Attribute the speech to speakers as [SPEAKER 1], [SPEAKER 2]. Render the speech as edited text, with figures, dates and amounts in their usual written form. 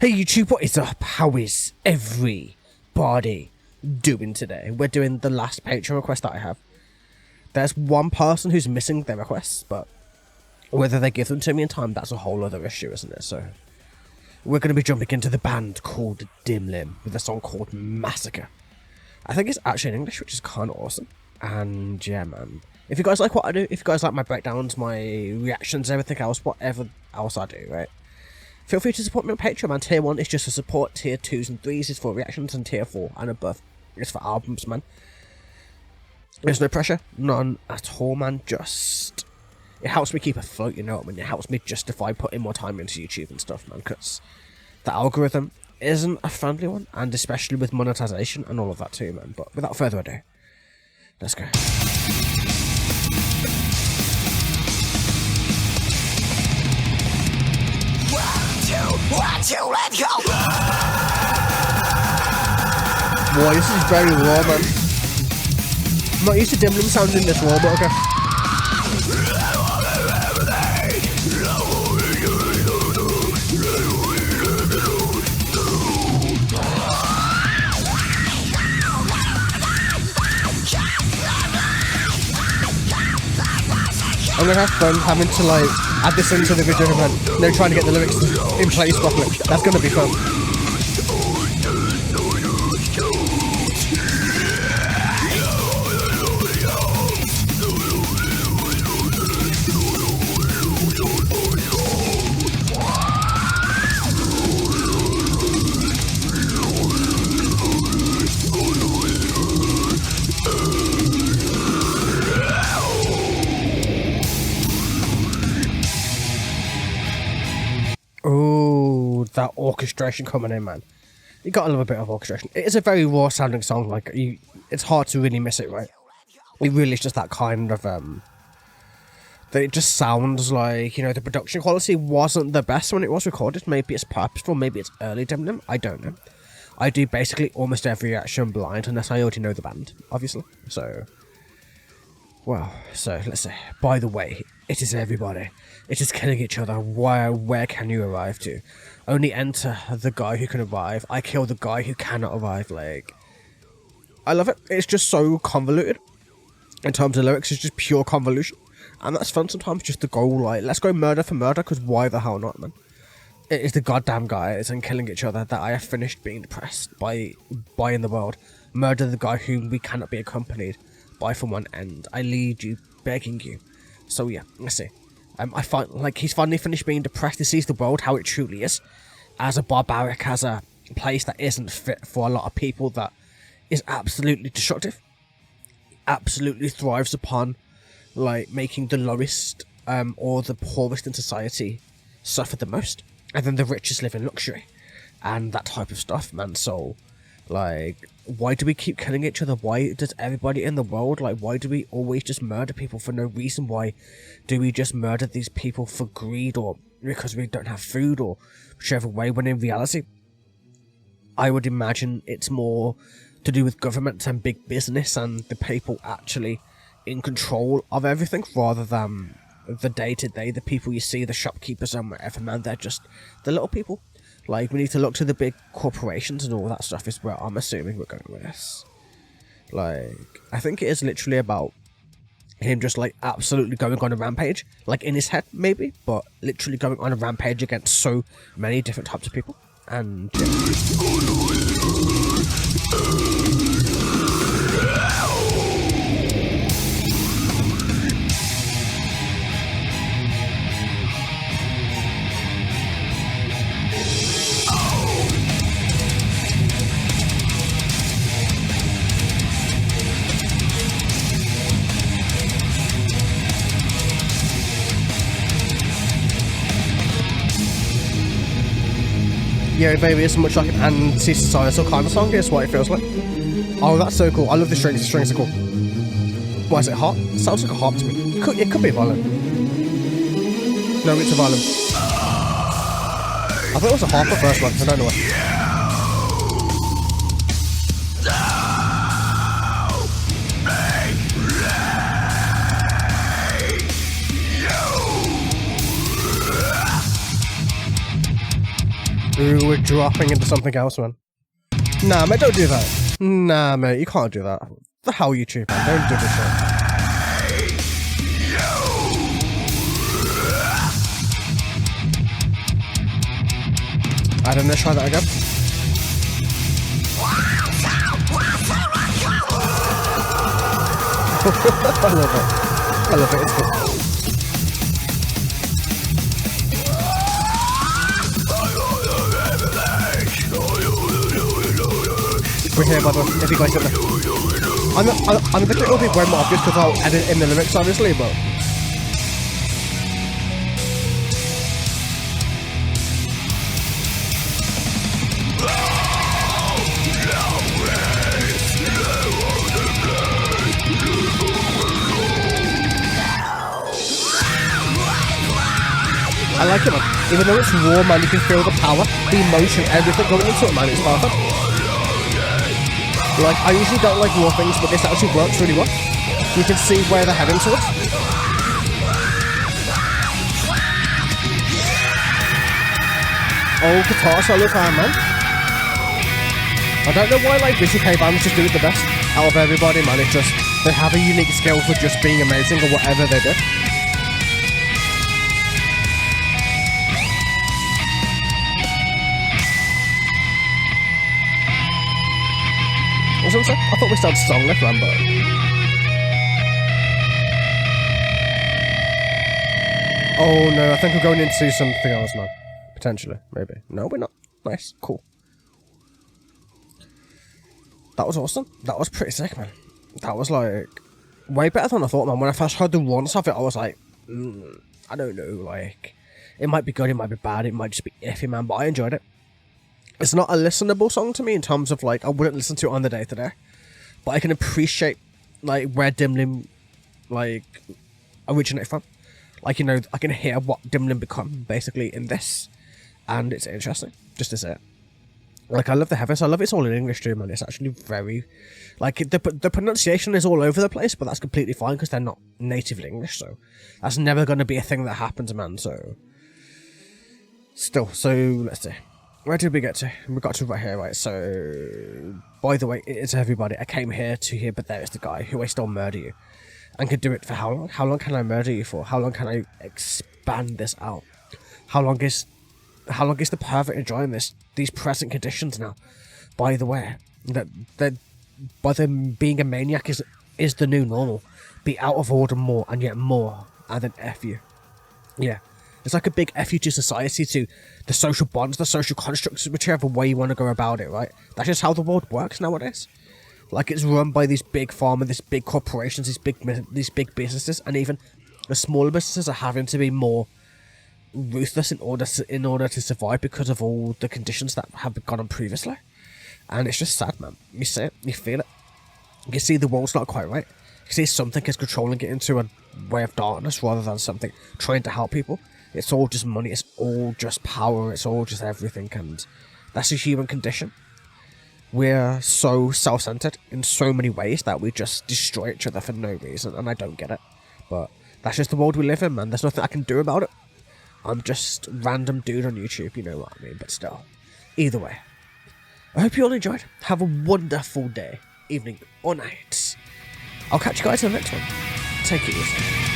[SPEAKER 1] Hey YouTube, what is up? How is everybody doing today? We're doing the last Patreon request that I have. There's one person who's missing their requests, but whether they give them to me in time, that's a whole other issue, isn't it? So we're going to be jumping into the band called Dimlim with a song called Massacre. I think it's actually in English, which is kind of awesome. And yeah, man. If you guys like what I do, if you guys like my breakdowns, my reactions, everything else, whatever else I do, right? Feel free to support me on Patreon, man. Tier 1 is just for support, Tier 2s and 3s is for reactions, and Tier 4 and above is for albums, man. There's no pressure, none at all, man. Just, it helps me keep afloat, you know what I mean? It helps me justify putting more time into YouTube and stuff, man, because the algorithm isn't a friendly one, and especially with monetization and all of that too, man. But without further ado, let's go.
[SPEAKER 2] Let's go.
[SPEAKER 1] Boy, this is very raw, man. I'm not used to Dimlim sounding this raw, but okay. I'm gonna have fun having to like add this into the video, man. No, trying to get the lyrics in place properly. That's gonna be fun. Oh, that orchestration coming in, man. You got a little bit of orchestration. It is a very raw sounding song, like, it's hard to really miss it, right? It really is just that kind of, that it just sounds like, you know, the production quality wasn't the best when it was recorded. Maybe it's purposeful, maybe it's early Dimlim, I don't know. I do basically almost every reaction blind, unless I already know the band, obviously. So, well, so let's say, by the way, it is everybody. It is killing each other. Where can you arrive to? Only enter the guy who can arrive. I kill the guy who cannot arrive. Like, I love it. It's just so convoluted. In terms of lyrics, it's just pure convolution. And that's fun sometimes, just to go like, let's go murder for murder, because why the hell not, man? It is the goddamn guys and killing each other that I have finished being depressed by in the world. Murder the guy whom we cannot be accompanied by from one end. I lead you, begging you. So yeah, let's see. I find like he's finally finished being depressed. He sees the world how it truly is, as a barbaric, as a place that isn't fit for a lot of people, that is absolutely destructive, absolutely thrives upon like making the lowest or the poorest in society suffer the most, and then the richest live in luxury and that type of stuff, man. So like, why do we keep killing each other? Why does everybody in the world, like, why do we always just murder people for no reason? Why do we just murder these people for greed, or because we don't have food, or whichever way, when in reality, I would imagine it's more to do with government and big business and the people actually in control of everything, rather than the day-to-day, the people you see, the shopkeepers and whatever, man. They're just the little people. Like, we need to look to the big corporations and all that stuff is where I'm assuming we're going with this. Like, I think it is literally about him just, like, absolutely going on a rampage. Like, in his head, maybe, but literally going on a rampage against so many different types of people. And, yeah, baby, it's much like an anti-societal kind of song, is what it feels like. Oh, that's so cool. I love the strings. The strings are cool. Why is it harp? It sounds like a harp to me. It could be a violin. No, it's a violin. I thought it was a harp at first, like, I don't know what. Ooh, we're dropping into something else, man. Nah, mate, don't do that. Nah, mate, you can't do that. What the hell, YouTube, man? Don't do this shit. I don't know, try that again. I love it. I love it, it's good. We're here, by the way, if you guys don't know. I'm a bit it'll be way more obvious because I'll edit in the lyrics, obviously, but... I like it, man. Even though it's raw, man, you can feel the power, the emotion, everything going into it, man. It's perfect. Like, I usually don't like raw things, but this actually works really well. You can see where they're heading towards. Oh, guitar solo time, man. I don't know why, like, v-kei bands just do it the best out of everybody, man. It's just, they have a unique skill for just being amazing or whatever they do. I thought we started song left Rambo. Oh no, I think we're going into something else now. Potentially, maybe. No, we're not. Nice, cool. That was awesome. That was pretty sick, man. That was like way better than I thought, man. When I first heard the runs of it, I was like, I don't know, like it might be good, it might be bad, it might just be iffy, man. But I enjoyed it. It's not a listenable song to me in terms of like I wouldn't listen to it on the day-to-day, but I can appreciate like where Dimlim like originated from. Like, you know, I can hear what Dimlim become basically in this, and it's interesting just to say it. Like, I love the heavens. I love it's all in English too, man. It's actually very like the pronunciation is all over the place, but that's completely fine because they're not natively English, so that's never going to be a thing that happens, man. So still, so let's see. Where did we get to? We got to right here, right? So, by the way, it's everybody. I came here to here, but there is the guy who I still murder you. And could do it for how long? How long can I murder you for? How long can I expand this out? How long is the pervert enjoying these present conditions now? By the way, that by them being a maniac is the new normal. Be out of order more and yet more, and then F you. Yeah. It's like a big F you to society, to the social bonds, the social constructs, whichever way you want to go about it, right? That's just how the world works nowadays. Like, it's run by these big pharma, these big corporations, these big businesses, and even the smaller businesses are having to be more ruthless in order to survive because of all the conditions that have gone on previously. And it's just sad, man. You see it, you feel it. You see the world's not quite right. You see something is controlling it into a way of darkness rather than something trying to help people. It's all just money, it's all just power, it's all just everything, and that's a human condition. We're so self-centered in so many ways that we just destroy each other for no reason, and I don't get it. But that's just the world we live in, man. There's nothing I can do about it. I'm just random dude on YouTube, you know what I mean, but still. Either way, I hope you all enjoyed. Have a wonderful day, evening, or night. I'll catch you guys in the next one. Take it easy.